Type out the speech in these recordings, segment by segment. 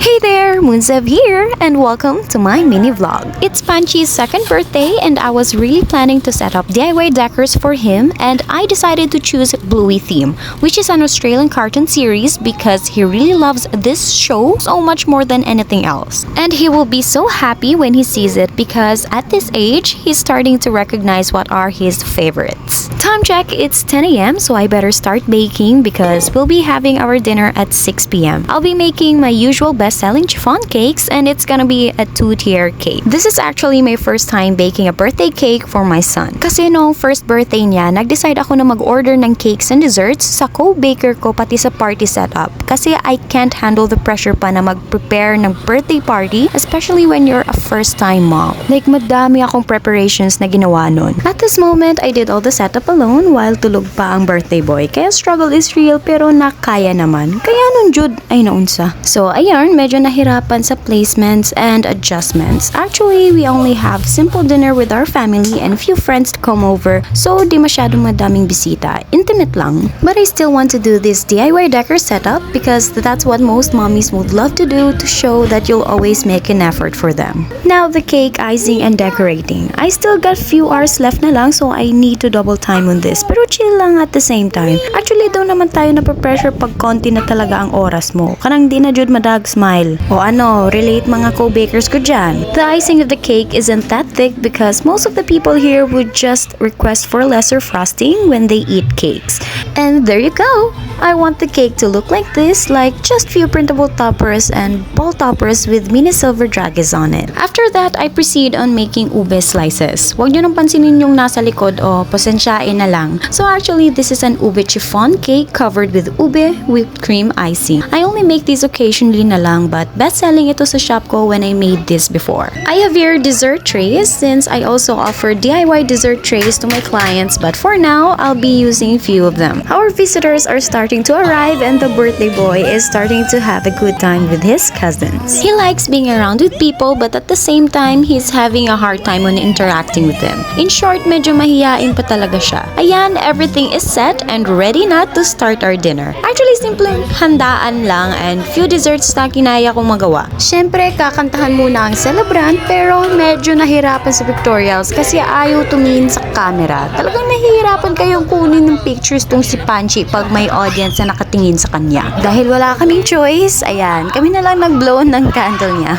Hey there, Moonsev here, and welcome to my mini vlog. It's Panchi's second birthday, and I was really planning to set up DIY decors for him, and I decided to choose Bluey Theme, which is an Australian cartoon series because he really loves this show so much more than anything else. And he will be so happy when he sees it because at this age, he's starting to recognize what are his favorites. Time check, it's 10 a.m. so I better start baking because we'll be having our dinner at 6 p.m. I'll be making my usual best-selling chiffon cakes, and it's gonna be a two-tier cake. This is actually my first time baking a birthday cake for my son. Kasi noong first birthday niya, nag-decide ako na mag-order ng cakes and desserts sa co-baker ko pati sa party setup. Kasi I can't handle the pressure pa na mag-prepare ng birthday party, especially when you're a first-time mom. Like, madami akong preparations na ginawa nun. At this moment, I did all the setup alone while tulog pa ang birthday boy. Kaya struggle is real pero nakaya naman. Kaya nun jud ay naunsa. So ayun, medyo nahirapan sa placements and adjustments. Actually, we only have simple dinner with our family and few friends to come over. So di masyadong madaming bisita. Intimate lang. But I still want to do this DIY decor setup because that's what most mommies would love to do to show that you'll always make an effort for them. Now the cake, icing, and decorating. I still got few hours left na lang so I need to double time on this, pero chill lang at the same time. Actually, daw naman tayo napapressure pag konti na talaga ang oras mo. Kanang di na jud madag smile. O ano, relate mga co-bakers ko dyan. The icing of the cake isn't that thick because most of the people here would just request for lesser frosting when they eat cakes. And there you go! I want the cake to look like this, like just few printable toppers and ball toppers with mini silver dragons on it. After that, I proceed on making ube slices. Huwag nyo nang pansinin yung nasa likod o pasensyain na lang. So actually, this is an ube chiffon cake covered with ube whipped cream icing. I only make these occasionally na lang, but best-selling ito sa shop ko when I made this before. I have here dessert trays since I also offer DIY dessert trays to my clients, but for now, I'll be using few of them. Our visitors are starting to arrive and the birthday boy is starting to have a good time with his cousins. He likes being around with people, but at the same time, he's having a hard time on interacting with them. In short, medyo mahiyain pa talaga siya. Ayan, everything is set and ready na to start our dinner. Actually, simpleng handaan lang and few desserts na kinaya kong magawa. Siyempre, kakantahan muna ang celebrant pero medyo nahirapan sa pictorials kasi ayaw tumingin sa camera. Talagang nahihirapan kayong kunin ng pictures tong si Panchi pag may audience na nakatingin sa kanya. Dahil wala kaming choice, ayan, kami na lang nag-blow ng candle niya.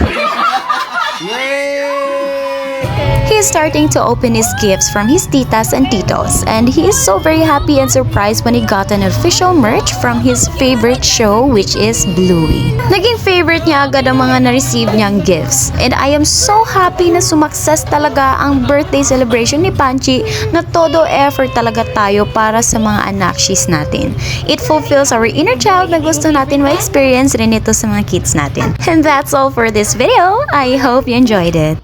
He's starting to open his gifts from his titas and titos, and he is so very happy and surprised when he got an official merch from his favorite show, which is Bluey. Naging favorite niya agad ang mga na-receive niyang gifts, and I am so happy na sumakses talaga ang birthday celebration ni Panchi na todo effort talaga tayo para sa mga anakshis natin. It fulfills our inner child na gusto natin ma-experience rin ito sa mga kids natin. And that's all for this video. I hope you enjoyed it.